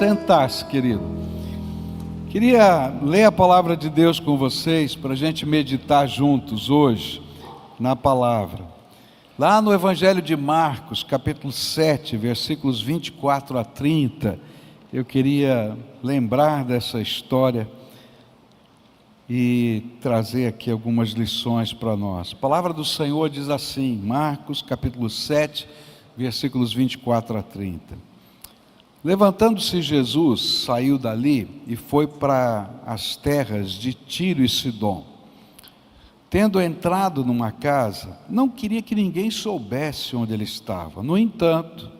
Sentar-se, querido. Queria ler a palavra de Deus com vocês, para a gente meditar juntos hoje na palavra. Lá no Evangelho de Marcos, capítulo 7, versículos 24 a 30, eu queria lembrar dessa história e trazer aqui algumas lições para nós. A palavra do Senhor diz assim, Marcos, capítulo 7, versículos 24 a 30. Levantando-se Jesus, saiu dali e foi para as terras de Tiro e Sidom. Tendo entrado numa casa, não queria que ninguém soubesse onde ele estava. No entanto,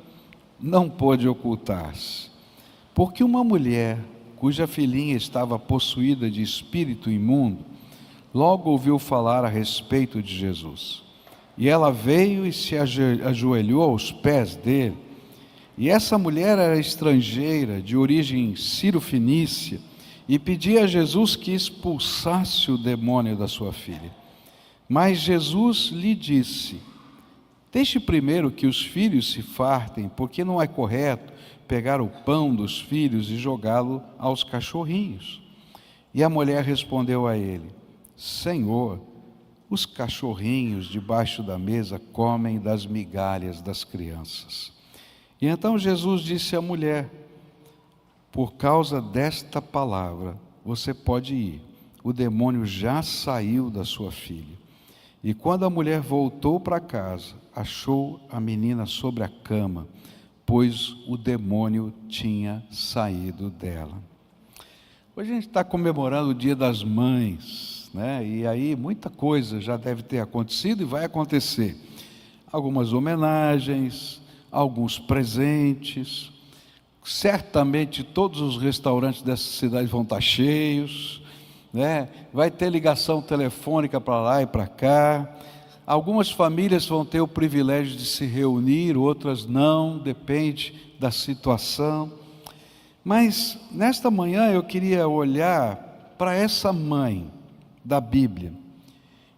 não pôde ocultar-se, porque uma mulher, cuja filhinha estava possuída de espírito imundo, logo ouviu falar a respeito de Jesus. E ela veio e se ajoelhou aos pés dele. E essa mulher era estrangeira, de origem sírio-fenícia, e pedia a Jesus que expulsasse o demônio da sua filha. Mas Jesus lhe disse: deixe primeiro que os filhos se fartem, porque não é correto pegar o pão dos filhos e jogá-lo aos cachorrinhos. E a mulher respondeu a ele: Senhor, os cachorrinhos debaixo da mesa comem das migalhas das crianças. E então Jesus disse à mulher: por causa desta palavra, você pode ir, o demônio já saiu da sua filha. E quando a mulher voltou para casa, achou a menina sobre a cama, pois o demônio tinha saído dela. Hoje a gente está comemorando o Dia das Mães, né? E aí muita coisa já deve ter acontecido e vai acontecer. Algumas homenagens, alguns presentes, certamente todos os restaurantes dessa cidade vão estar cheios, né? Vai ter ligação telefônica para lá e para cá, algumas famílias vão ter o privilégio de se reunir, outras não, depende da situação, mas nesta manhã eu queria olhar para essa mãe da Bíblia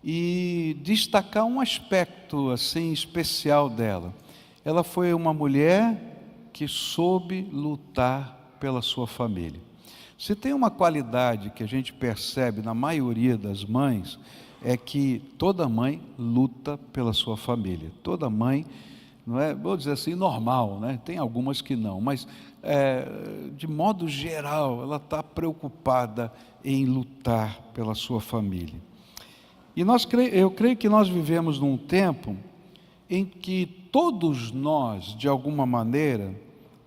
e destacar um aspecto assim especial dela. Ela foi uma mulher que soube lutar pela sua família. Se tem uma qualidade que a gente percebe na maioria das mães, é que toda mãe luta pela sua família. Toda mãe, não é, vou dizer assim, normal, né? Tem algumas que não, mas de modo geral, ela está preocupada em lutar pela sua família. E eu creio que nós vivemos num tempo em que todos nós, de alguma maneira,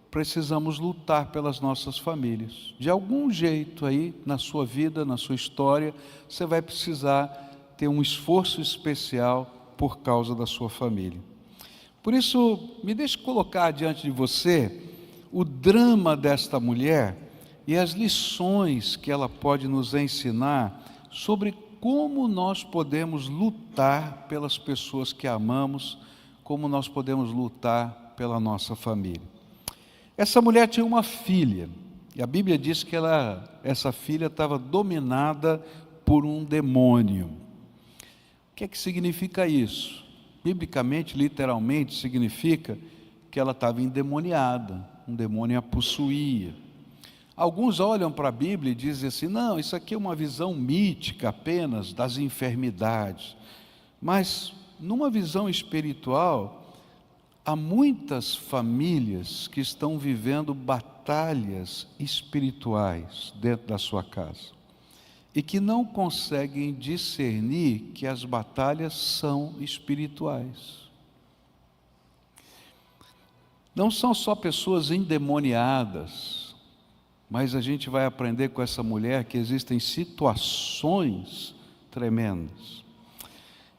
precisamos lutar pelas nossas famílias. De algum jeito aí, na sua vida, na sua história, você vai precisar ter um esforço especial por causa da sua família. Por isso, me deixe colocar diante de você o drama desta mulher e as lições que ela pode nos ensinar sobre como nós podemos lutar pelas pessoas que amamos, como nós podemos lutar pela nossa família. Essa mulher tinha uma filha, e a Bíblia diz que essa filha estava dominada por um demônio. O que é que significa isso? Biblicamente, literalmente, significa que ela estava endemoniada, um demônio a possuía. Alguns olham para a Bíblia e dizem assim, não, isso aqui é uma visão mítica apenas das enfermidades, mas numa visão espiritual, há muitas famílias que estão vivendo batalhas espirituais dentro da sua casa e que não conseguem discernir que as batalhas são espirituais. Não são só pessoas endemoniadas, mas a gente vai aprender com essa mulher que existem situações tremendas.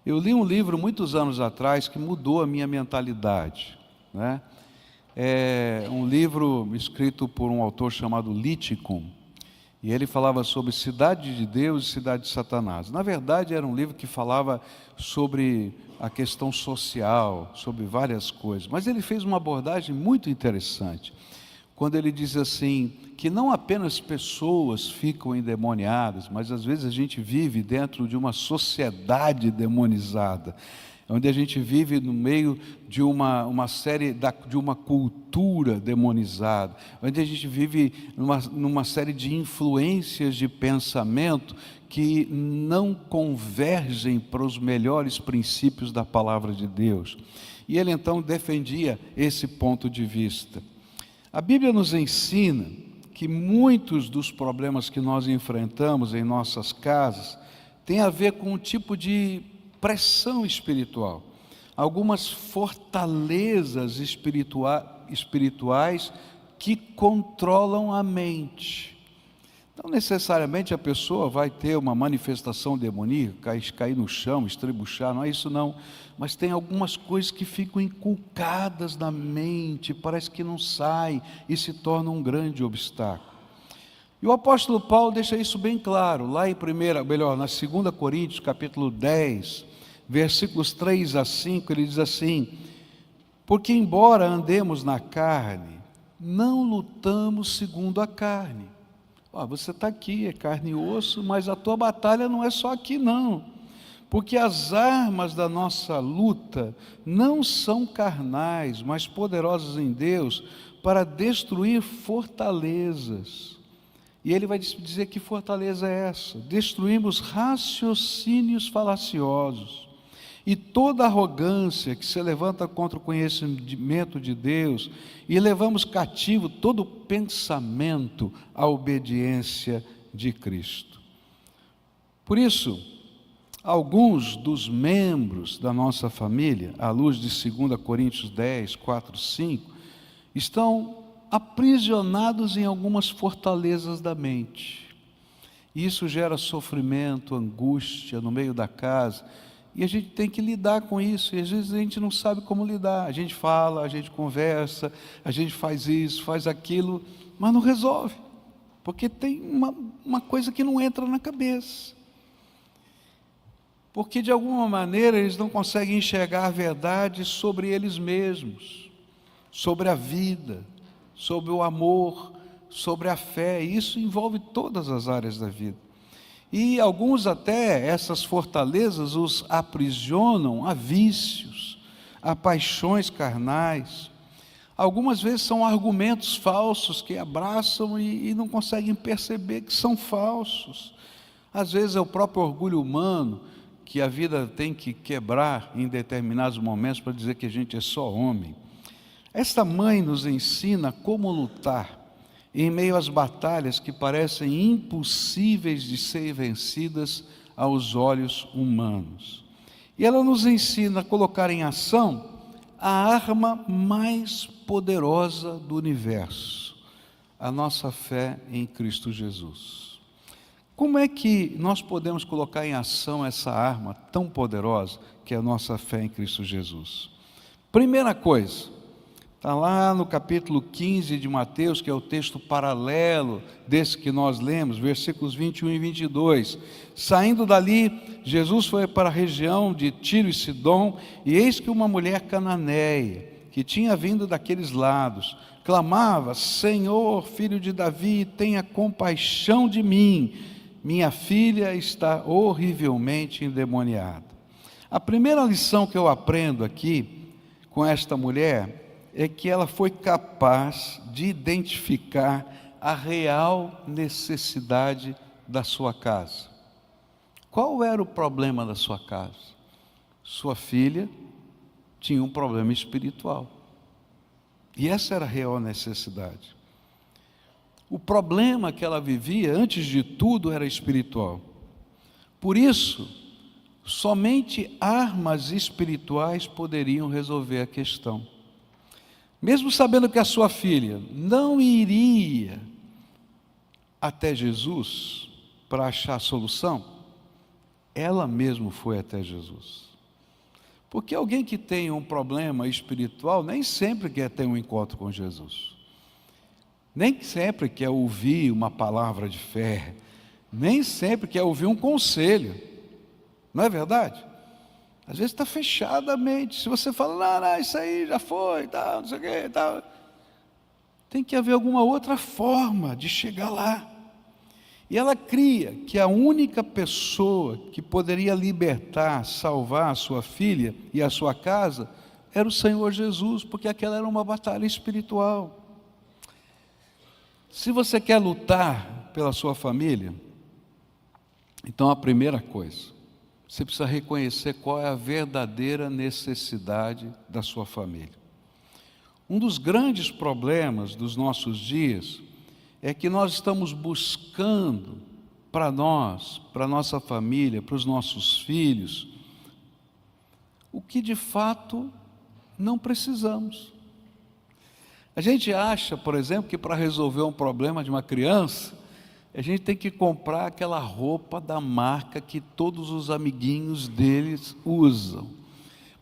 Eu li um livro muitos anos atrás que mudou a minha mentalidade, né? É um livro escrito por um autor chamado Liticum, e ele falava sobre cidade de Deus e cidade de Satanás. Na verdade, era um livro que falava sobre a questão social, sobre várias coisas, mas ele fez uma abordagem muito interessante, quando ele diz assim, que não apenas pessoas ficam endemoniadas, mas às vezes a gente vive dentro de uma sociedade demonizada. onde a gente vive no meio de de uma cultura demonizada, onde a gente vive numa série de influências de pensamento que não convergem para os melhores princípios da palavra de Deus. E ele então defendia esse ponto de vista. A Bíblia nos ensina que muitos dos problemas que nós enfrentamos em nossas casas têm a ver com um tipo de pressão espiritual, algumas fortalezas espirituais que controlam a mente. Não necessariamente a pessoa vai ter uma manifestação demoníaca, cair no chão, estrebuchar, não é isso não, mas tem algumas coisas que ficam inculcadas na mente, parece que não sai e se torna um grande obstáculo. E o apóstolo Paulo deixa isso bem claro, lá na 2 Coríntios, capítulo 10, versículos 3 a 5, ele diz assim: porque embora andemos na carne, não lutamos segundo a carne. Você está aqui, é carne e osso, mas a tua batalha não é só aqui não, porque as armas da nossa luta não são carnais, mas poderosas em Deus para destruir fortalezas. E ele vai dizer que fortaleza é essa? Destruímos raciocínios falaciosos e toda arrogância que se levanta contra o conhecimento de Deus, e levamos cativo todo pensamento à obediência de Cristo. Por isso, alguns dos membros da nossa família, à luz de 2 Coríntios 10, 4, 5, estão aprisionados em algumas fortalezas da mente. Isso gera sofrimento, angústia no meio da casa, e a gente tem que lidar com isso, e às vezes a gente não sabe como lidar. A gente fala, a gente conversa, a gente faz isso, faz aquilo, mas não resolve, porque tem uma coisa que não entra na cabeça. Porque de alguma maneira eles não conseguem enxergar a verdade sobre eles mesmos, sobre a vida, sobre o amor, sobre a fé. E isso envolve todas as áreas da vida. E alguns até, essas fortalezas os aprisionam a vícios, a paixões carnais. Algumas vezes são argumentos falsos que abraçam e não conseguem perceber que são falsos. Às vezes é o próprio orgulho humano que a vida tem que quebrar em determinados momentos para dizer que a gente é só homem. Esta mãe nos ensina como lutar em meio às batalhas que parecem impossíveis de ser vencidas aos olhos humanos. E ela nos ensina a colocar em ação a arma mais poderosa do universo, a nossa fé em Cristo Jesus. Como é que nós podemos colocar em ação essa arma tão poderosa que é a nossa fé em Cristo Jesus? Primeira coisa, está lá no capítulo 15 de Mateus, que é o texto paralelo desse que nós lemos, versículos 21 e 22. Saindo dali, Jesus foi para a região de Tiro e Sidom, e eis que uma mulher cananeia, que tinha vindo daqueles lados, clamava: Senhor, filho de Davi, tenha compaixão de mim, minha filha está horrivelmente endemoniada. A primeira lição que eu aprendo aqui com esta mulher é que ela foi capaz de identificar a real necessidade da sua casa. Qual era o problema da sua casa? Sua filha tinha um problema espiritual. E essa era a real necessidade. O problema que ela vivia, antes de tudo, era espiritual. Por isso, somente armas espirituais poderiam resolver a questão. Mesmo sabendo que a sua filha não iria até Jesus para achar a solução, ela mesma foi até Jesus. Porque alguém que tem um problema espiritual nem sempre quer ter um encontro com Jesus. Nem sempre quer ouvir uma palavra de fé. Nem sempre quer ouvir um conselho. Não é verdade? Às vezes está fechada a mente. Se você fala, não, isso aí já foi, tal, não sei o quê, tal. Tem que haver alguma outra forma de chegar lá. E ela cria que a única pessoa que poderia libertar, salvar a sua filha e a sua casa era o Senhor Jesus, porque aquela era uma batalha espiritual. Se você quer lutar pela sua família, então a primeira coisa, você precisa reconhecer qual é a verdadeira necessidade da sua família. Um dos grandes problemas dos nossos dias é que nós estamos buscando para nós, para a nossa família, para os nossos filhos, o que de fato não precisamos. A gente acha, por exemplo, que para resolver um problema de uma criança, a gente tem que comprar aquela roupa da marca que todos os amiguinhos deles usam.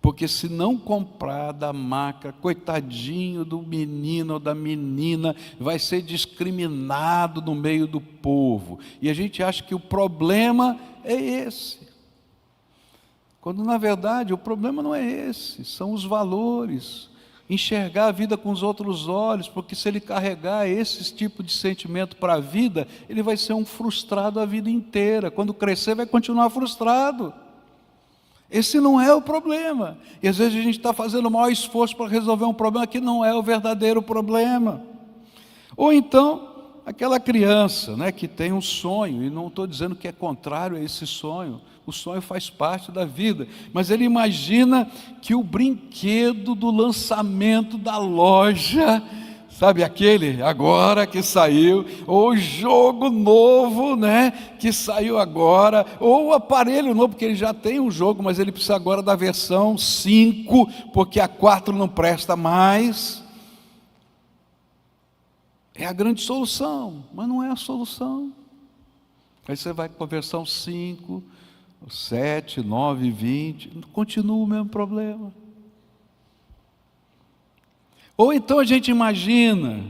Porque se não comprar da marca, coitadinho do menino ou da menina, vai ser discriminado no meio do povo. E a gente acha que o problema é esse. Quando na verdade o problema não é esse, são os valores. Enxergar a vida com os outros olhos, porque se ele carregar esse tipo de sentimento para a vida, ele vai ser um frustrado a vida inteira. Quando crescer vai continuar frustrado. Esse não é o problema. E às vezes a gente está fazendo o maior esforço para resolver um problema que não é o verdadeiro problema. Ou então, aquela criança, né, que tem um sonho, e não estou dizendo que é contrário a esse sonho, o sonho faz parte da vida, mas ele imagina que o brinquedo do lançamento da loja, sabe aquele agora que saiu, ou o jogo novo, né, que saiu agora, ou o aparelho novo, porque ele já tem um jogo, mas ele precisa agora da versão 5, porque a 4 não presta mais. É a grande solução, mas não é a solução. Aí você vai com a versão 5, 7, 9, 20, continua o mesmo problema. Ou então a gente imagina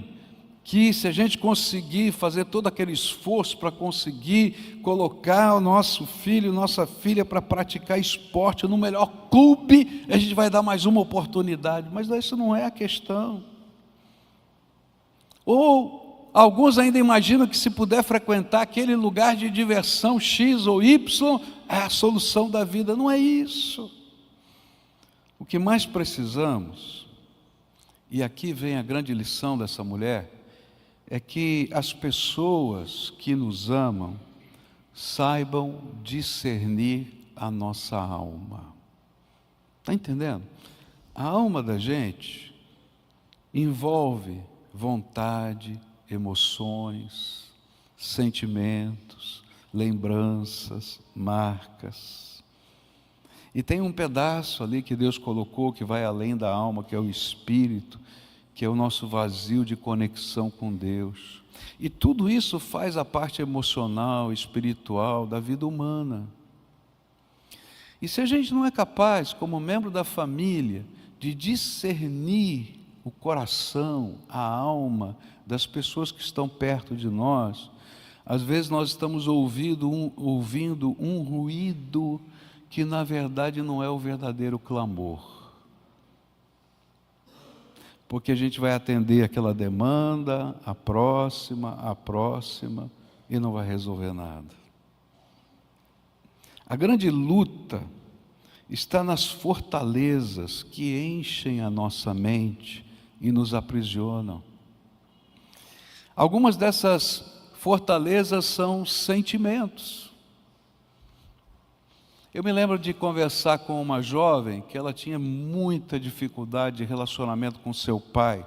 que se a gente conseguir fazer todo aquele esforço para conseguir colocar o nosso filho, nossa filha para praticar esporte no melhor clube, a gente vai dar mais uma oportunidade, mas isso não é a questão. Ou alguns ainda imaginam que se puder frequentar aquele lugar de diversão X ou Y, é a solução da vida. Não é isso. O que mais precisamos, e aqui vem a grande lição dessa mulher, é que as pessoas que nos amam saibam discernir a nossa alma. Está entendendo? A alma da gente envolve vontade, emoções, sentimentos, lembranças, marcas. E tem um pedaço ali que Deus colocou que vai além da alma, que é o espírito, que é o nosso vazio de conexão com Deus. E tudo isso faz a parte emocional, espiritual da vida humana. E se a gente não é capaz, como membro da família, de discernir o coração, a alma das pessoas que estão perto de nós, às vezes nós estamos ouvindo um ruído que na verdade não é o verdadeiro clamor. Porque a gente vai atender aquela demanda, a próxima, e não vai resolver nada. A grande luta está nas fortalezas que enchem a nossa mente e nos aprisionam. Algumas dessas fortalezas são sentimentos. Eu me lembro de conversar com uma jovem que ela tinha muita dificuldade de relacionamento com seu pai.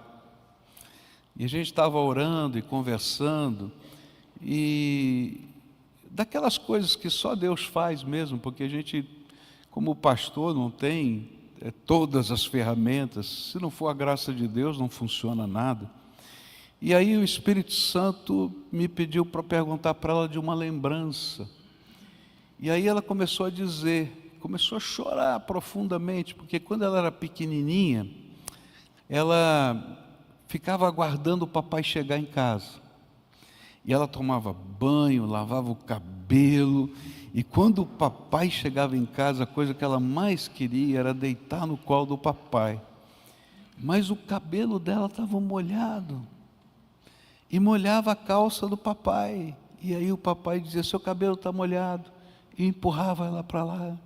E a gente estava orando e conversando, e daquelas coisas que só Deus faz mesmo, porque a gente, como pastor, não tem todas as ferramentas. Se não for a graça de Deus, não funciona nada. E aí o Espírito Santo me pediu para perguntar para ela de uma lembrança. E aí ela começou a dizer, começou a chorar profundamente, porque quando ela era pequenininha, ela ficava aguardando o papai chegar em casa. E ela tomava banho, lavava o cabelo, e quando o papai chegava em casa, a coisa que ela mais queria era deitar no colo do papai. Mas o cabelo dela estava molhado, e molhava a calça do papai. E aí o papai dizia: seu cabelo está molhado, e empurrava ela para lá.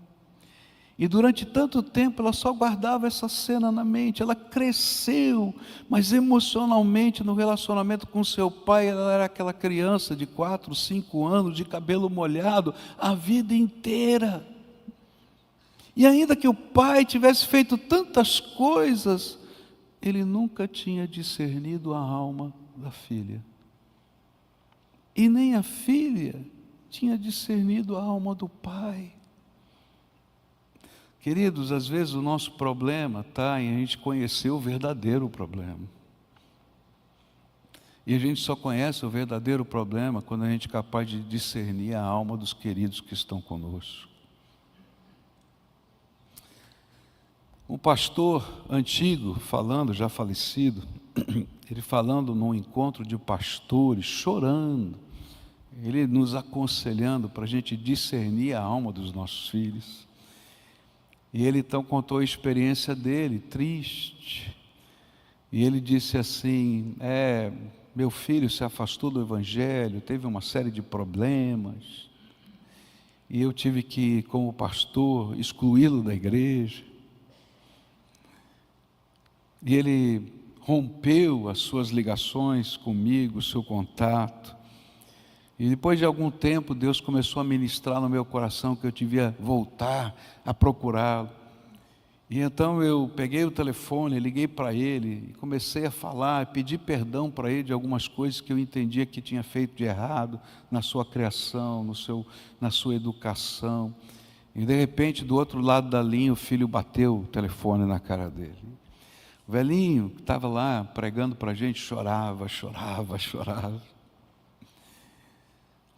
E durante tanto tempo ela só guardava essa cena na mente. Ela cresceu, mas emocionalmente no relacionamento com seu pai, ela era aquela criança de 4, 5 anos, de cabelo molhado, a vida inteira. E ainda que o pai tivesse feito tantas coisas, ele nunca tinha discernido a alma da filha. E nem a filha tinha discernido a alma do pai. Queridos, às vezes o nosso problema está em a gente conhecer o verdadeiro problema. E a gente só conhece o verdadeiro problema quando a gente é capaz de discernir a alma dos queridos que estão conosco. Um pastor antigo, falando, já falecido, ele falando num encontro de pastores, chorando, ele nos aconselhando para a gente discernir a alma dos nossos filhos. E ele então contou a experiência dele, triste. E ele disse assim: meu filho se afastou do Evangelho, teve uma série de problemas. E eu tive que, como pastor, excluí-lo da igreja. E ele rompeu as suas ligações comigo, o seu contato. E depois de algum tempo, Deus começou a ministrar no meu coração que eu devia voltar a procurá-lo. E então eu peguei o telefone, liguei para ele, e comecei a falar, pedi perdão para ele de algumas coisas que eu entendia que tinha feito de errado na sua criação, na sua educação. E de repente, do outro lado da linha, o filho bateu o telefone na cara dele. O velhinho que estava lá pregando para a gente chorava.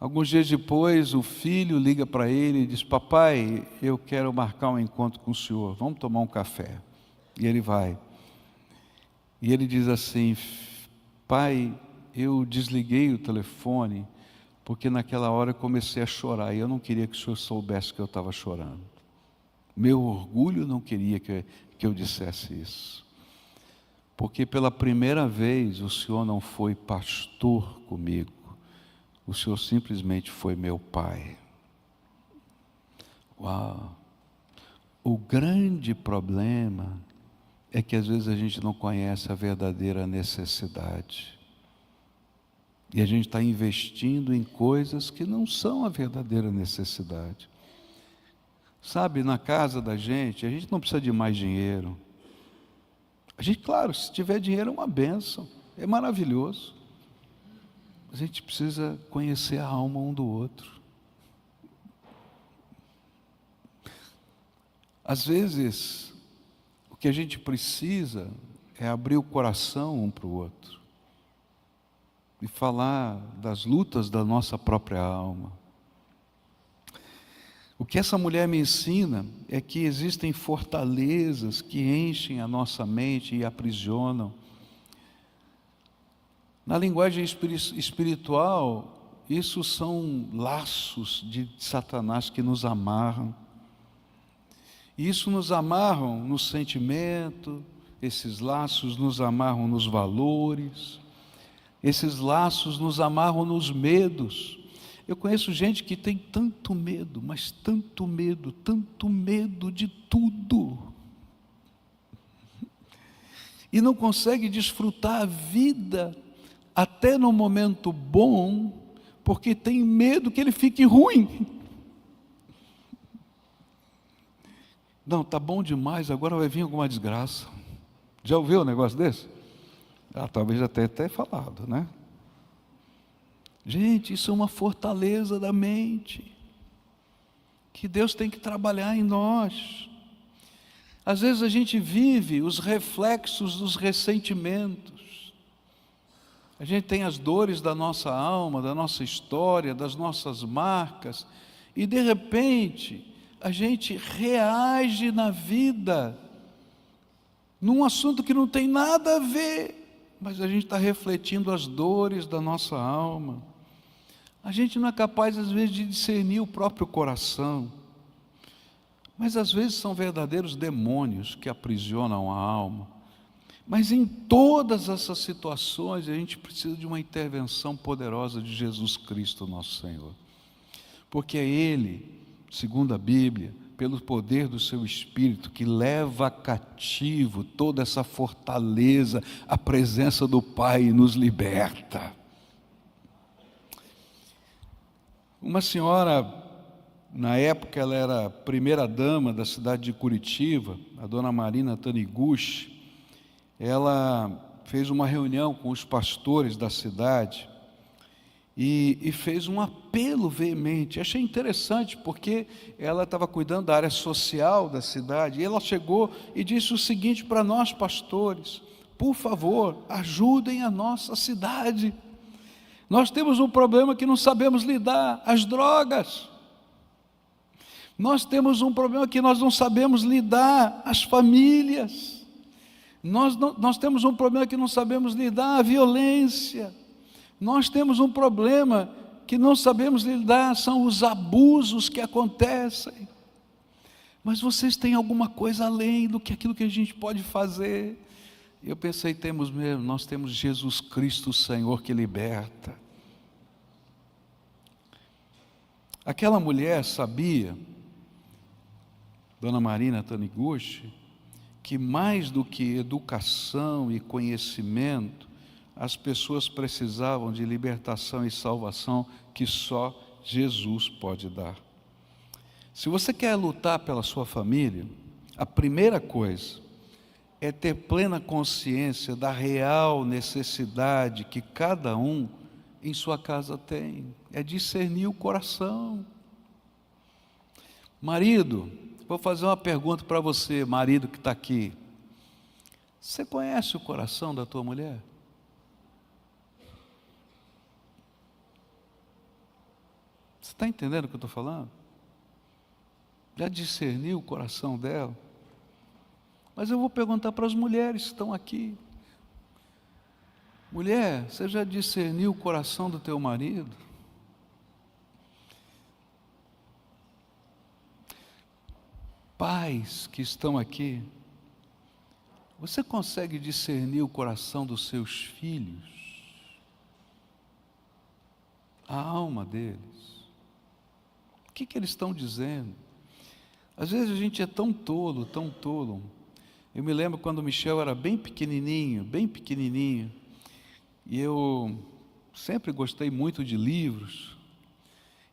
Alguns dias depois, o filho liga para ele e diz: papai, eu quero marcar um encontro com o senhor, vamos tomar um café. E ele vai. E ele diz assim: pai, eu desliguei o telefone, porque naquela hora eu comecei a chorar, e eu não queria que o senhor soubesse que eu estava chorando. Meu orgulho não queria que eu dissesse isso. Porque pela primeira vez o senhor não foi pastor comigo. O Senhor simplesmente foi meu pai. Uau! O grande problema é que às vezes a gente não conhece a verdadeira necessidade. E a gente está investindo em coisas que não são a verdadeira necessidade. Sabe, na casa da gente, a gente não precisa de mais dinheiro. A gente, claro, se tiver dinheiro é uma bênção, é maravilhoso. A gente precisa conhecer a alma um do outro. Às vezes, o que a gente precisa é abrir o coração um para o outro e falar das lutas da nossa própria alma. O que essa mulher me ensina é que existem fortalezas que enchem a nossa mente e aprisionam. Na linguagem espiritual, isso são laços de Satanás que nos amarram. E isso nos amarram no sentimento, esses laços nos amarram nos valores, esses laços nos amarram nos medos. Eu conheço gente que tem tanto medo, mas tanto medo de tudo. E não consegue desfrutar a vida até no momento bom, porque tem medo que ele fique ruim. Não, está bom demais, agora vai vir alguma desgraça. Já ouviu um negócio desse? Talvez até falado, né? Gente, isso é uma fortaleza da mente, que Deus tem que trabalhar em nós. Às vezes a gente vive os reflexos dos ressentimentos. A gente tem as dores da nossa alma, da nossa história, das nossas marcas, e de repente a gente reage na vida num assunto que não tem nada a ver, mas a gente está refletindo as dores da nossa alma. A gente não é capaz às vezes de discernir o próprio coração, mas às vezes são verdadeiros demônios que aprisionam a alma. Mas em todas essas situações, a gente precisa de uma intervenção poderosa de Jesus Cristo, nosso Senhor. Porque é Ele, segundo a Bíblia, pelo poder do seu Espírito, que leva cativo toda essa fortaleza, a presença do Pai, e nos liberta. Uma senhora, na época ela era primeira-dama da cidade de Curitiba, a dona Marina Taniguchi, ela fez uma reunião com os pastores da cidade e fez um apelo veemente. Achei interessante, porque ela estava cuidando da área social da cidade, e ela chegou e disse o seguinte para nós pastores: por favor, ajudem a nossa cidade. Nós temos um problema que não sabemos lidar, as drogas. Nós temos um problema que nós não sabemos lidar, as famílias. Nós temos um problema que não sabemos lidar, a violência. Nós temos um problema que não sabemos lidar, são os abusos que acontecem. Mas vocês têm alguma coisa além do que aquilo que a gente pode fazer. Eu pensei, temos mesmo, nós temos Jesus Cristo, o Senhor, que liberta. Aquela mulher sabia, dona Marina Taniguchi, que mais do que educação e conhecimento, as pessoas precisavam de libertação e salvação que só Jesus pode dar. Se você quer lutar pela sua família, a primeira coisa é ter plena consciência da real necessidade que cada um em sua casa tem. É discernir o coração. Marido, vou fazer uma pergunta para você, marido que está aqui. Você conhece o coração da tua mulher? Você está entendendo o que eu estou falando? Já discerniu o coração dela? Mas eu vou perguntar para as mulheres que estão aqui. Mulher, você já discerniu o coração do teu marido? Pais que estão aqui, você consegue discernir o coração dos seus filhos? A alma deles? O que eles estão dizendo? Às vezes a gente é tão tolo, tão tolo. Eu me lembro quando o Michel era bem pequenininho, e eu sempre gostei muito de livros,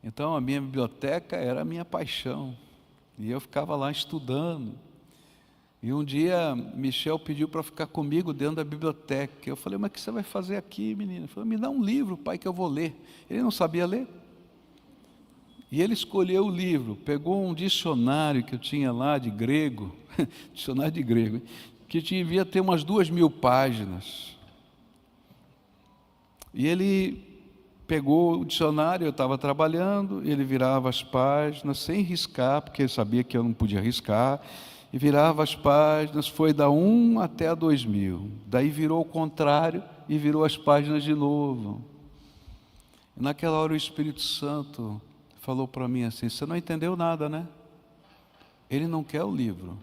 então a minha biblioteca era a minha paixão, e eu ficava lá estudando, e um dia Michel pediu para ficar comigo dentro da biblioteca. Eu falei, mas o que você vai fazer aqui, menina? Ele falou, me dá um livro, pai, que eu vou ler. Ele não sabia ler. E ele escolheu o livro, pegou um dicionário que eu tinha lá de grego, dicionário de grego, que devia ter umas 2.000 páginas. E ele pegou o dicionário, eu estava trabalhando, ele virava as páginas sem riscar, porque ele sabia que eu não podia riscar, e virava as páginas, foi da 1 até a 2.000. Daí virou o contrário e virou as páginas de novo. E naquela hora o Espírito Santo falou para mim assim, você não entendeu nada, né? Ele não quer o livro.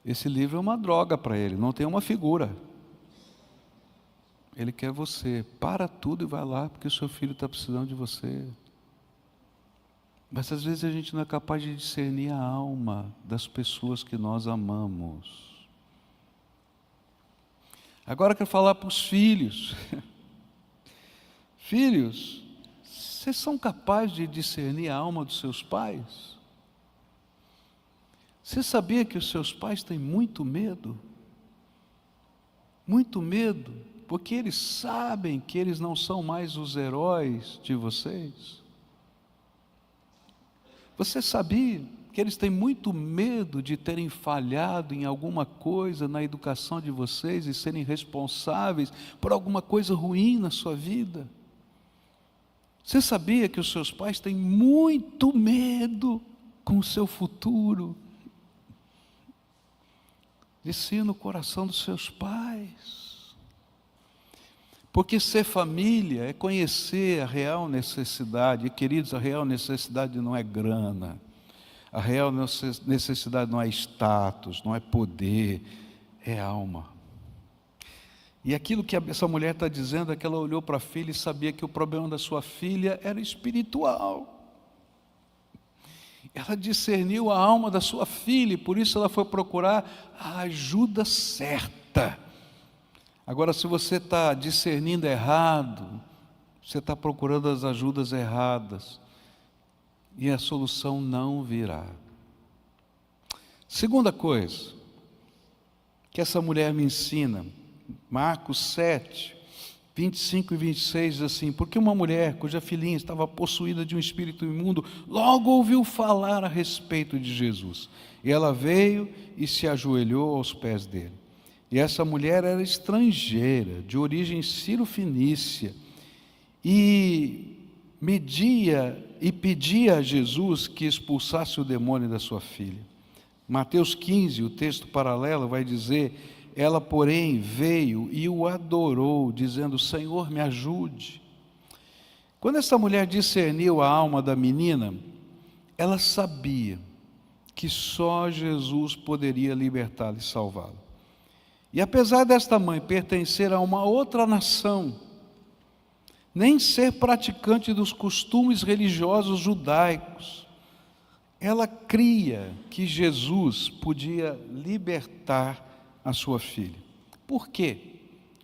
Esse livro é uma droga para ele, não tem uma figura. Ele quer você. Para tudo e vai lá, porque o seu filho está precisando de você. Mas às vezes a gente não é capaz de discernir a alma das pessoas que nós amamos. Agora eu quero falar para os filhos. Filhos, vocês são capazes de discernir a alma dos seus pais? Você sabia que os seus pais têm muito medo? Muito medo, porque eles sabem que eles não são mais os heróis de vocês. Você sabia que eles têm muito medo de terem falhado em alguma coisa na educação de vocês e serem responsáveis por alguma coisa ruim na sua vida? Você sabia que os seus pais têm muito medo com o seu futuro? Discerna o coração dos seus pais. Porque ser família é conhecer a real necessidade. E, queridos, a real necessidade não é grana. A real necessidade não é status, não é poder. é alma. E aquilo que essa mulher está dizendo é que ela olhou para a filha e sabia que o problema da sua filha era espiritual. Ela discerniu a alma da sua filha e por isso ela foi procurar a ajuda certa. Agora, se você está discernindo errado, você está procurando as ajudas erradas e a solução não virá. Segunda coisa que essa mulher me ensina, Marcos 7, 25 e 26 diz assim: porque uma mulher cuja filhinha estava possuída de um espírito imundo, logo ouviu falar a respeito de Jesus. E ela veio e se ajoelhou aos pés dele. E essa mulher era estrangeira, de origem sírio-fenícia, e pedia a Jesus que expulsasse o demônio da sua filha. Mateus 15, o texto paralelo vai dizer: ela, porém, veio e o adorou, dizendo: Senhor, me ajude. Quando essa mulher discerniu a alma da menina, ela sabia que só Jesus poderia libertá-la e salvá-la. E apesar desta mãe pertencer a uma outra nação, nem ser praticante dos costumes religiosos judaicos, ela cria que Jesus podia libertar a sua filha. Por quê?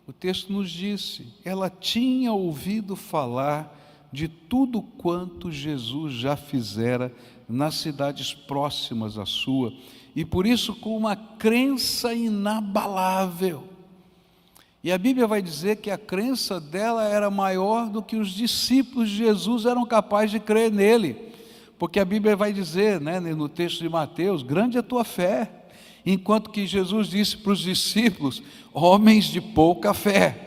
O texto nos disse: ela tinha ouvido falar de tudo quanto Jesus já fizera nas cidades próximas à sua, e por isso com uma crença inabalável. E a Bíblia vai dizer que a crença dela era maior do que os discípulos de Jesus eram capazes de crer nele, porque a Bíblia vai dizer, no texto de Mateus: grande é a tua fé. Enquanto que Jesus disse para os discípulos: homens de pouca fé.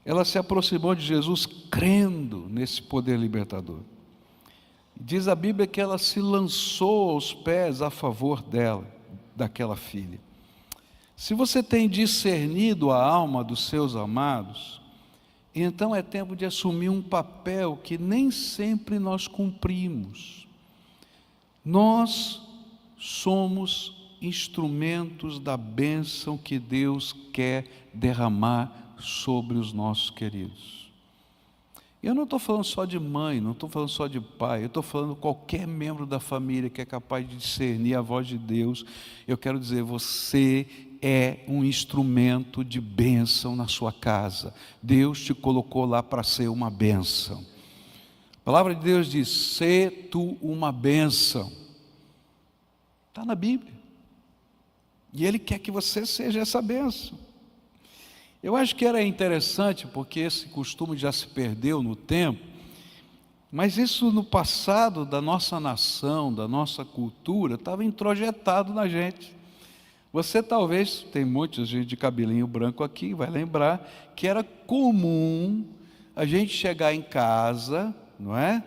Ela se aproximou de Jesus crendo nesse poder libertador. Diz a Bíblia que ela se lançou aos pés a favor dela, daquela filha. Se você tem discernido a alma dos seus amados, então é tempo de assumir um papel que nem sempre nós cumprimos. Nós somos instrumentos da bênção que Deus quer derramar sobre os nossos queridos. Eu não estou falando só de mãe, não estou falando só de pai, eu estou falando de qualquer membro da família que é capaz de discernir a voz de Deus. Eu quero dizer, você é um instrumento de bênção na sua casa. Deus te colocou lá para ser uma bênção. A palavra de Deus diz: sê tu uma bênção. Está na Bíblia. E Ele quer que você seja essa bênção. Eu acho que era interessante, porque esse costume já se perdeu no tempo, mas isso no passado da nossa nação, da nossa cultura, estava introjetado na gente. Você talvez, tem muita gente de cabelinho branco aqui, vai lembrar que era comum a gente chegar em casa, não é?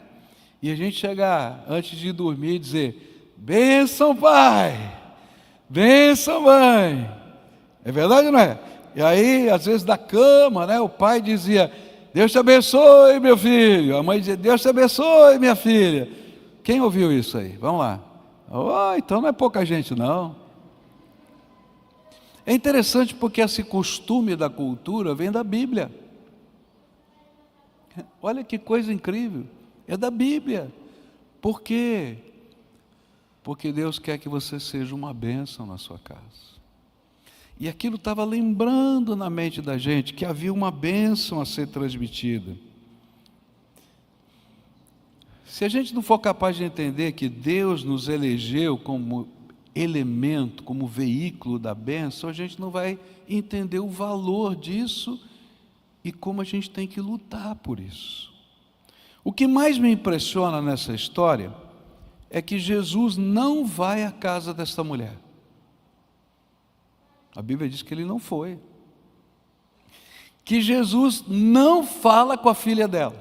E a gente chegar antes de dormir e dizer: bênção, pai, bênção, mãe. É verdade ou não é? E aí, às vezes da cama, o pai dizia: Deus te abençoe, meu filho. A mãe dizia: Deus te abençoe, minha filha. Quem ouviu isso aí? Vamos lá. Oh, então não é pouca gente, não. É interessante porque esse costume da cultura vem da Bíblia. Olha que coisa incrível. É da Bíblia. Por quê? Porque Deus quer que você seja uma bênção na sua casa. E aquilo estava lembrando na mente da gente que havia uma bênção a ser transmitida. Se a gente não for capaz de entender que Deus nos elegeu como elemento, como veículo da bênção, a gente não vai entender o valor disso e como a gente tem que lutar por isso. O que mais me impressiona nessa história é que Jesus não vai à casa desta mulher. A Bíblia diz que ele não foi. Que Jesus não fala com a filha dela.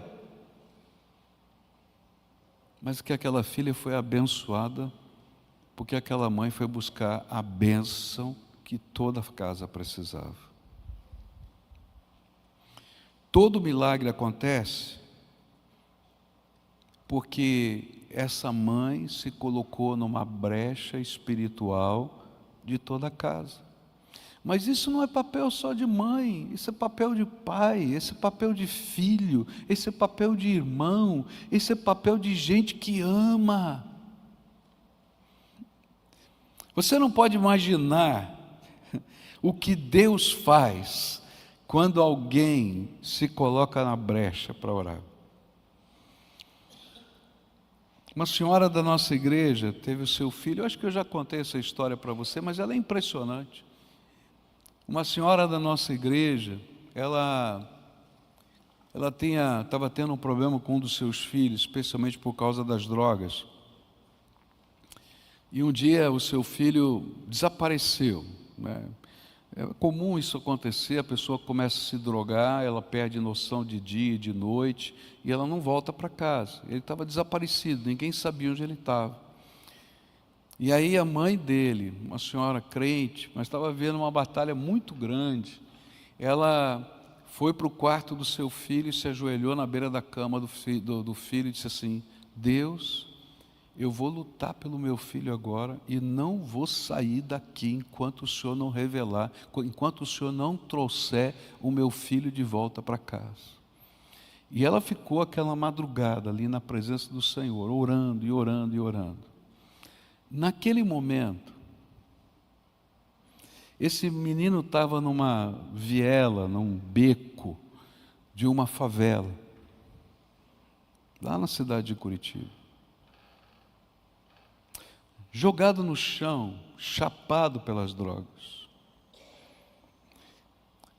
Mas que aquela filha foi abençoada, porque aquela mãe foi buscar a bênção que toda a casa precisava. Todo milagre acontece porque essa mãe se colocou numa brecha espiritual de toda a casa. Mas isso não é papel só de mãe, isso é papel de pai, esse é papel de filho, esse é papel de irmão, esse é papel de gente que ama. Você não pode imaginar o que Deus faz quando alguém se coloca na brecha para orar. Uma senhora da nossa igreja teve o seu filho, eu acho que eu já contei essa história para você, mas ela é impressionante. Uma senhora da nossa igreja, ela estava tendo um problema com um dos seus filhos, especialmente por causa das drogas. E um dia o seu filho desapareceu, né? É comum isso acontecer, a pessoa começa a se drogar, ela perde noção de dia e de noite, e ela não volta para casa. Ele estava desaparecido, ninguém sabia onde ele estava. E aí a mãe dele, uma senhora crente, mas estava vendo uma batalha muito grande, ela foi para o quarto do seu filho e se ajoelhou na beira da cama do filho e disse assim: Deus, eu vou lutar pelo meu filho agora e não vou sair daqui enquanto o Senhor não revelar, enquanto o Senhor não trouxer o meu filho de volta para casa. E ela ficou aquela madrugada ali na presença do Senhor, orando e orando e orando. Naquele momento, esse menino estava numa viela, num beco de uma favela, lá na cidade de Curitiba. Jogado no chão, chapado pelas drogas.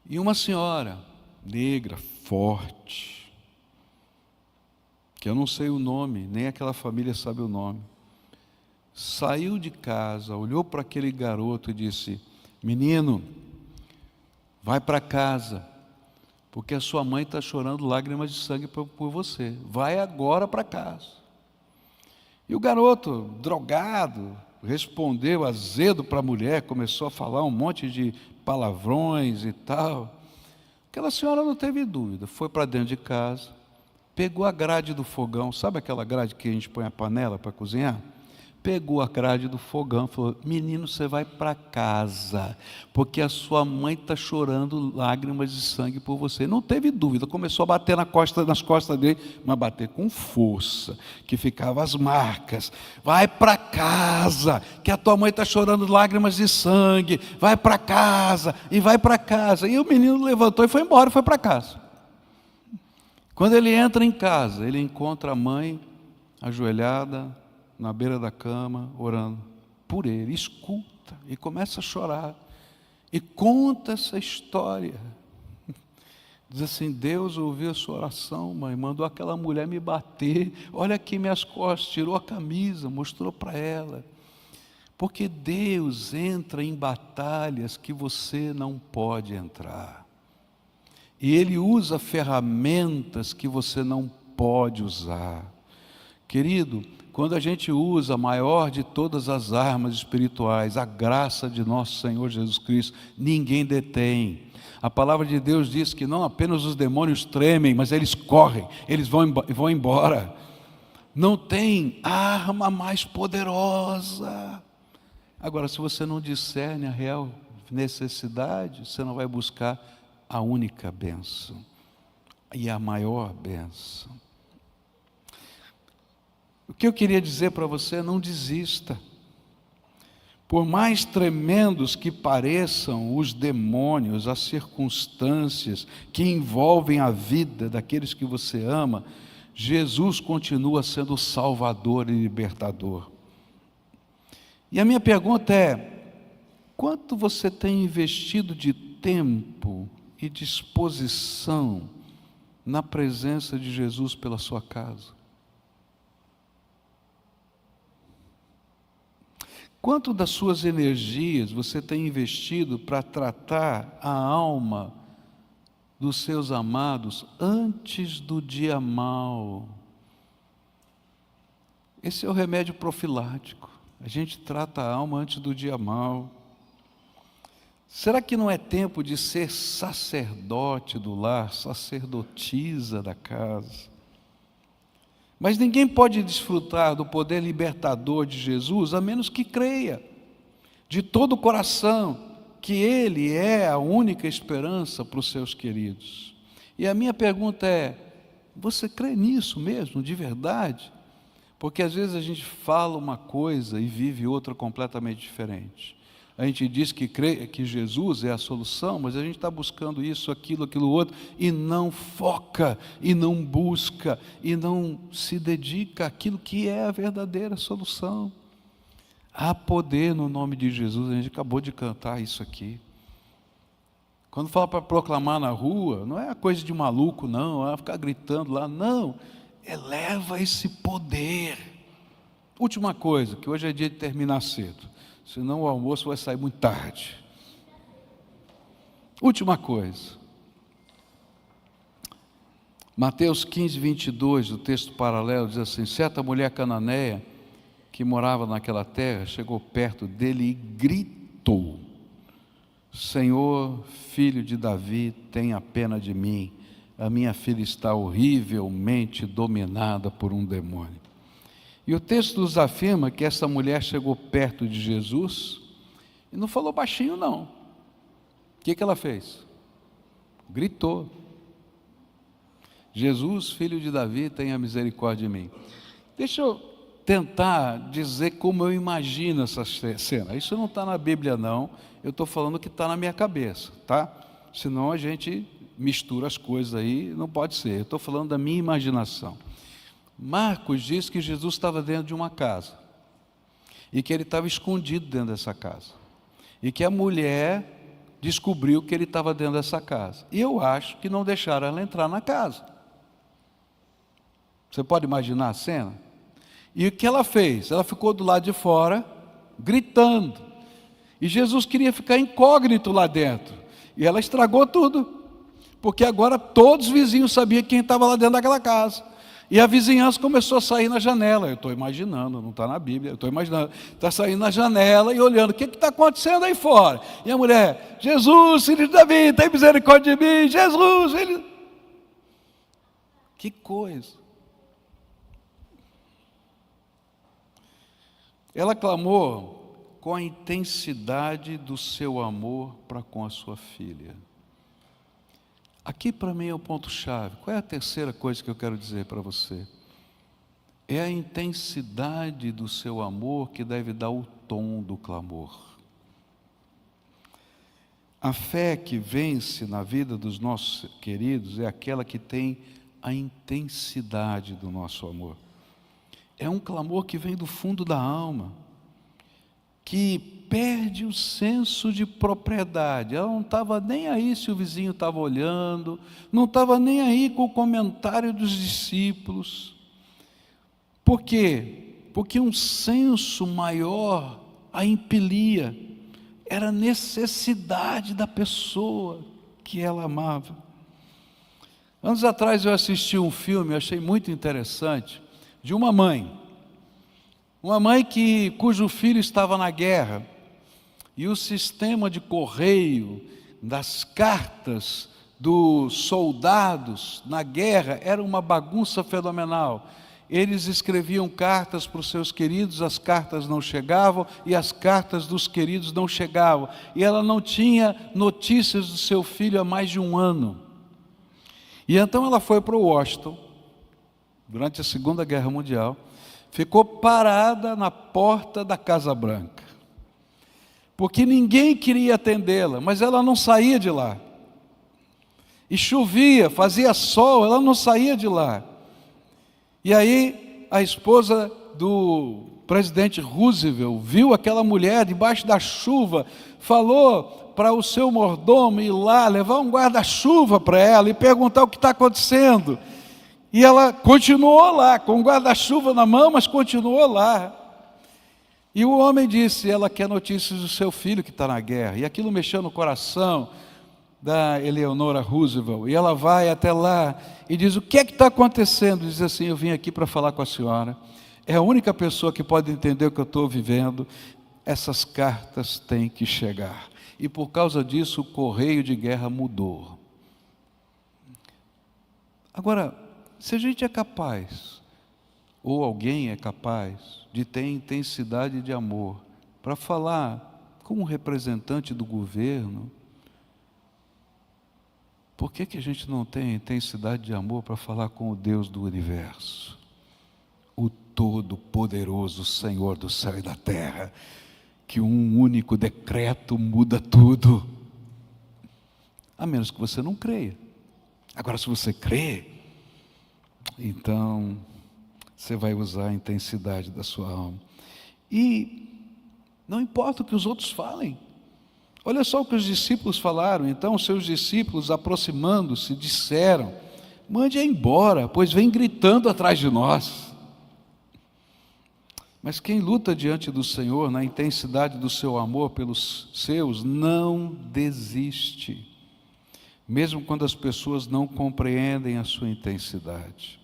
E uma senhora, negra, forte, que eu não sei o nome, nem aquela família sabe o nome, saiu de casa, olhou para aquele garoto e disse: menino, vai para casa, porque a sua mãe está chorando lágrimas de sangue por você, vai agora para casa. E o garoto, drogado, respondeu azedo para a mulher, começou a falar um monte de palavrões e tal. Aquela senhora não teve dúvida, foi para dentro de casa, pegou a grade do fogão, sabe aquela grade que a gente põe a panela para cozinhar? Pegou a grade do fogão e falou: menino, você vai para casa, porque a sua mãe está chorando lágrimas de sangue por você. Não teve dúvida, começou a bater nas costas dele, mas bater com força, que ficavam as marcas. Vai para casa, que a tua mãe está chorando lágrimas de sangue, vai para casa, e vai para casa. E o menino levantou e foi embora, foi para casa. Quando ele entra em casa, ele encontra a mãe ajoelhada, na beira da cama, orando por ele, escuta e começa a chorar, e conta essa história, diz assim: Deus ouviu a sua oração, mãe, mandou aquela mulher me bater, olha aqui minhas costas, tirou a camisa, mostrou para ela, porque Deus entra em batalhas que você não pode entrar, e Ele usa ferramentas que você não pode usar. Querido, quando a gente usa a maior de todas as armas espirituais, a graça de nosso Senhor Jesus Cristo, ninguém detém. A palavra de Deus diz que não apenas os demônios tremem, mas eles correm, eles vão embora. Não tem arma mais poderosa. Agora, se você não discerne a real necessidade, você não vai buscar a única bênção e a maior bênção. O que eu queria dizer para você: não desista. Por mais tremendos que pareçam os demônios, as circunstâncias que envolvem a vida daqueles que você ama, Jesus continua sendo o Salvador e Libertador. E a minha pergunta é: quanto você tem investido de tempo e disposição na presença de Jesus pela sua casa? Quanto das suas energias você tem investido para tratar a alma dos seus amados antes do dia mau? Esse é o remédio profilático. A gente trata a alma antes do dia mau. Será que não é tempo de ser sacerdote do lar, sacerdotisa da casa? Mas ninguém pode desfrutar do poder libertador de Jesus a menos que creia de todo o coração que Ele é a única esperança para os seus queridos. E a minha pergunta é: você crê nisso mesmo, de verdade? Porque às vezes a gente fala uma coisa e vive outra completamente diferente. A gente diz que crê que Jesus é a solução, mas a gente está buscando isso, aquilo outro, e não foca, e não busca, e não se dedica àquilo que é a verdadeira solução. Há poder no nome de Jesus, a gente acabou de cantar isso aqui. Quando fala para proclamar na rua, não é coisa de maluco, não, é ficar gritando lá, não, eleva esse poder. Última coisa, que hoje é dia de terminar cedo, senão o almoço vai sair muito tarde. Última coisa, Mateus 15, 22, o texto paralelo diz assim: certa mulher cananeia que morava naquela terra chegou perto dele e gritou: Senhor, filho de Davi, tenha pena de mim, a minha filha está horrivelmente dominada por um demônio. E o texto nos afirma que essa mulher chegou perto de Jesus e não falou baixinho, não. O que ela fez? Gritou: Jesus, filho de Davi, tenha misericórdia de mim. Deixa eu tentar dizer como eu imagino essa cena. Isso não está na Bíblia, não. Eu estou falando o que está na minha cabeça, tá? Senão a gente mistura as coisas aí, não pode ser. Eu estou falando da minha imaginação. Marcos diz que Jesus estava dentro de uma casa e que ele estava escondido dentro dessa casa e que a mulher descobriu que ele estava dentro dessa casa. E eu acho que não deixaram ela entrar na casa. Você pode imaginar a cena? E o que ela fez? Ela ficou do lado de fora, gritando. E Jesus queria ficar incógnito lá dentro. E ela estragou tudo. Porque agora todos os vizinhos sabiam quem estava lá dentro daquela casa. E a vizinhança começou a sair na janela. Eu estou imaginando, não está na Bíblia, eu estou imaginando. Está saindo na janela e olhando, o que está acontecendo aí fora? E a mulher: Jesus, filho de Davi, tem misericórdia de mim, Jesus, filho... Que coisa! Ela clamou com a intensidade do seu amor para com a sua filha. Aqui para mim é o ponto-chave. Qual é a terceira coisa que eu quero dizer para você? É a intensidade do seu amor que deve dar o tom do clamor. A fé que vence na vida dos nossos queridos é aquela que tem a intensidade do nosso amor. É um clamor que vem do fundo da alma, que perde o senso de propriedade. Ela não estava nem aí se o vizinho estava olhando, não estava nem aí com o comentário dos discípulos. Por quê? Porque um senso maior a impelia, era a necessidade da pessoa que ela amava. Anos atrás eu assisti um filme, achei muito interessante, de uma mãe cujo filho estava na guerra, e o sistema de correio das cartas dos soldados na guerra era uma bagunça fenomenal. Eles escreviam cartas para os seus queridos, as cartas não chegavam, e as cartas dos queridos não chegavam, e ela não tinha notícias do seu filho há mais de um ano. E então ela foi para Washington, durante a Segunda Guerra Mundial, ficou parada na porta da Casa Branca, porque ninguém queria atendê-la, mas ela não saía de lá. E chovia, fazia sol, ela não saía de lá. E aí a esposa do presidente Roosevelt viu aquela mulher debaixo da chuva, falou para o seu mordomo ir lá, levar um guarda-chuva para ela e perguntar o que está acontecendo. E ela continuou lá, com o guarda-chuva na mão, mas continuou lá. E o homem disse: ela quer notícias do seu filho que está na guerra. E aquilo mexeu no coração da Eleonora Roosevelt. E ela vai até lá e diz: o que é que está acontecendo? Diz assim: eu vim aqui para falar com a senhora. É a única pessoa que pode entender o que eu estou vivendo. Essas cartas têm que chegar. E por causa disso o correio de guerra mudou. Agora, se a gente é capaz ou alguém é capaz de ter intensidade de amor para falar com um representante do governo, por que a gente não tem intensidade de amor para falar com o Deus do universo? O Todo-Poderoso Senhor do céu e da terra, que um único decreto muda tudo. A menos que você não creia. Agora, se você crê, então você vai usar a intensidade da sua alma. E não importa o que os outros falem. Olha só o que os discípulos falaram. Então, os seus discípulos, aproximando-se, disseram: mande-a embora, pois vem gritando atrás de nós. Mas quem luta diante do Senhor, na intensidade do seu amor pelos seus, não desiste, mesmo quando as pessoas não compreendem a sua intensidade.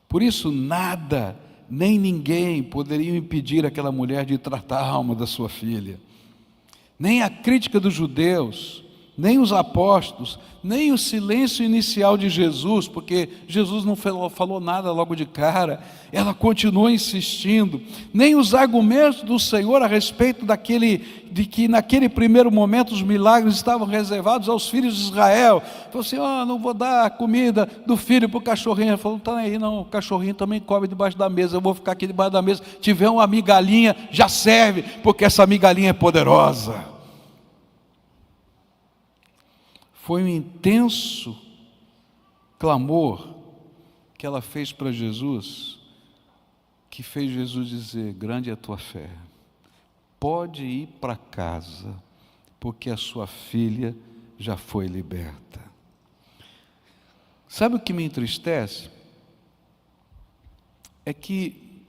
Por isso, nada, nem ninguém poderiam impedir aquela mulher de tratar a alma da sua filha. Nem a crítica dos judeus, nem os apóstolos, nem o silêncio inicial de Jesus, porque Jesus não falou nada logo de cara, ela continuou insistindo, nem os argumentos do Senhor a respeito de que naquele primeiro momento os milagres estavam reservados aos filhos de Israel. Falou assim: não vou dar comida do filho para o cachorrinho. Ele falou: não está aí não, o cachorrinho também come debaixo da mesa, eu vou ficar aqui debaixo da mesa, tiver uma migalhinha, já serve, porque essa migalhinha é poderosa. Foi um intenso clamor que ela fez para Jesus, que fez Jesus dizer: grande é a tua fé, pode ir para casa, porque a sua filha já foi liberta. Sabe o que me entristece? É que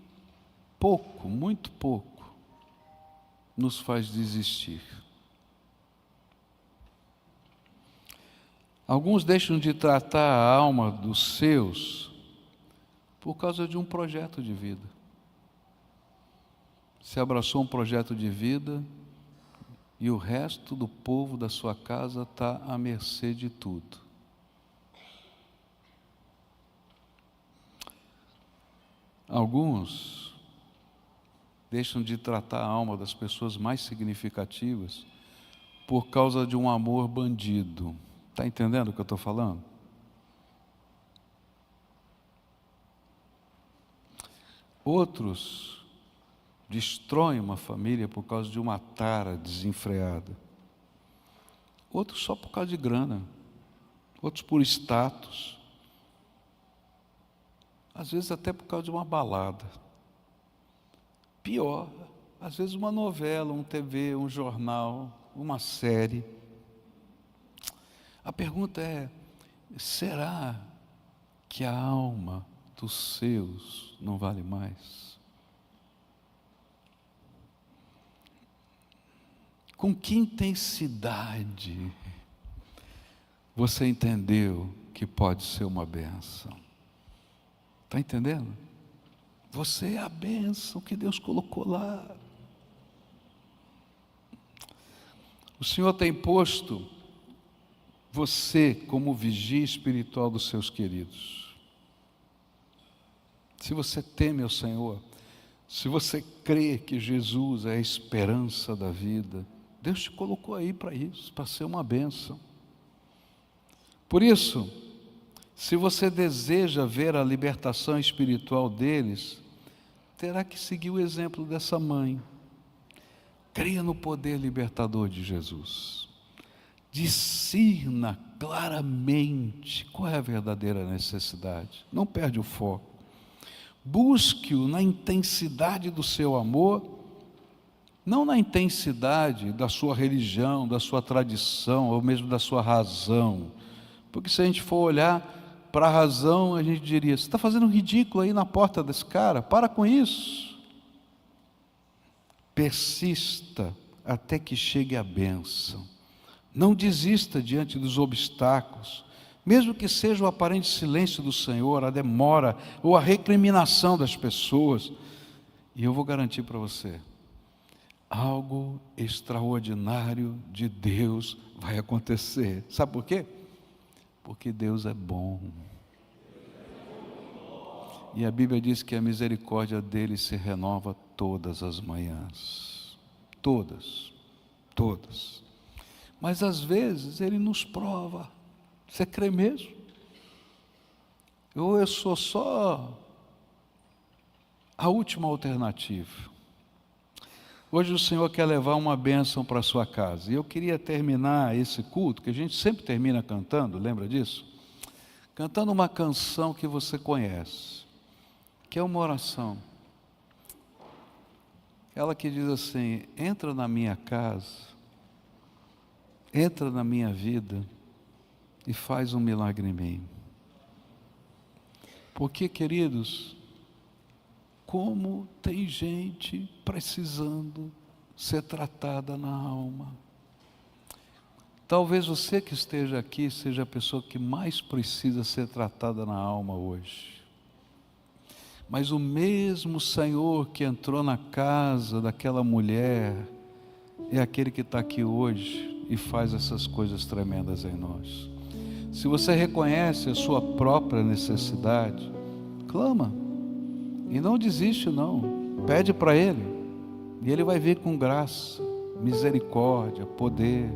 pouco, muito pouco, nos faz desistir. Alguns deixam de tratar a alma dos seus por causa de um projeto de vida. Se abraçou um projeto de vida e o resto do povo da sua casa está à mercê de tudo. Alguns deixam de tratar a alma das pessoas mais significativas por causa de um amor bandido. Está entendendo o que eu estou falando? Outros destroem uma família por causa de uma tara desenfreada. Outros só por causa de grana. Outros por status. Às vezes até por causa de uma balada. Pior, às vezes uma novela, um TV, um jornal, uma série. A pergunta é: será que a alma dos seus não vale mais? Com que intensidade você entendeu que pode ser uma bênção? Está entendendo? Você é a bênção que Deus colocou lá. O Senhor tem posto você como vigia espiritual dos seus queridos. Se você teme ao Senhor, se você crê que Jesus é a esperança da vida, Deus te colocou aí para isso, para ser uma bênção. Por isso, se você deseja ver a libertação espiritual deles, terá que seguir o exemplo dessa mãe. Creia no poder libertador de Jesus. Discirna claramente qual é a verdadeira necessidade. Não perde o foco. Busque-o na intensidade do seu amor, não na intensidade da sua religião, da sua tradição, ou mesmo da sua razão. Porque se a gente for olhar para a razão, a gente diria: você está fazendo um ridículo aí na porta desse cara, para com isso. Persista até que chegue a bênção. Não desista diante dos obstáculos, mesmo que seja o aparente silêncio do Senhor, a demora ou a recriminação das pessoas. E eu vou garantir para você, algo extraordinário de Deus vai acontecer. Sabe por quê? Porque Deus é bom. E a Bíblia diz que a misericórdia dele se renova todas as manhãs. Todas, todas. Mas às vezes ele nos prova. Você crê mesmo? Ou eu sou só a última alternativa? Hoje o Senhor quer levar uma bênção para a sua casa. E eu queria terminar esse culto, que a gente sempre termina cantando, lembra disso? Cantando uma canção que você conhece, que é uma oração. Ela que diz assim: entra na minha casa, entra na minha vida e faz um milagre em mim. Porque, queridos, como tem gente precisando ser tratada na alma. Talvez você que esteja aqui seja a pessoa que mais precisa ser tratada na alma hoje. Mas o mesmo Senhor que entrou na casa daquela mulher é aquele que está aqui hoje e faz essas coisas tremendas em nós. Se você reconhece a sua própria necessidade, clama. E não desiste não, pede para Ele, e Ele vai vir com graça, misericórdia, poder.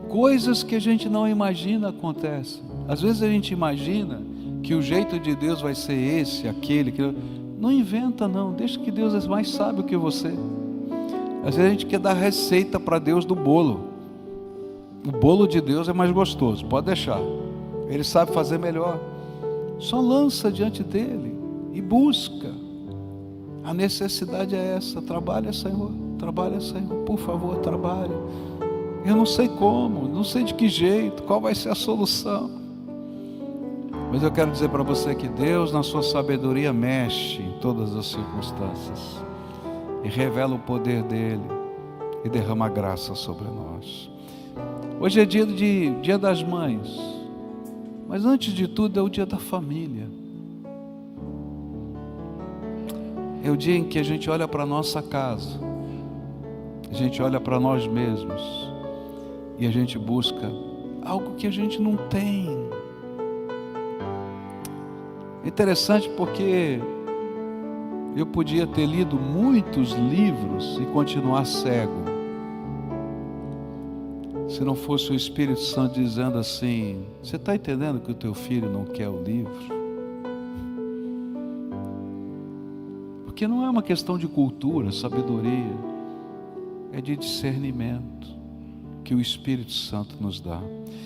Coisas que a gente não imagina acontecem. Às vezes a gente imagina que o jeito de Deus vai ser esse, aquele, aquele. Não inventa não, deixa que Deus é mais sábio que você. Às vezes a gente quer dar receita para Deus do bolo. O bolo de Deus é mais gostoso, pode deixar. Ele sabe fazer melhor. Só lança diante dEle e busca. A necessidade é essa. Trabalha, Senhor, por favor, trabalha. Eu não sei como, não sei de que jeito, qual vai ser a solução, mas eu quero dizer para você que Deus, na sua sabedoria, mexe em todas as circunstâncias e revela o poder dEle e derrama graça sobre nós. Hoje é dia das mães, mas antes de tudo é o dia da família. É o dia em que a gente olha para a nossa casa, a gente olha para nós mesmos e a gente busca algo que a gente não tem. É interessante porque eu podia ter lido muitos livros e continuar cego, se não fosse o Espírito Santo dizendo assim: você está entendendo que o teu filho não quer o livro? Porque não é uma questão de cultura, sabedoria, é de discernimento que o Espírito Santo nos dá.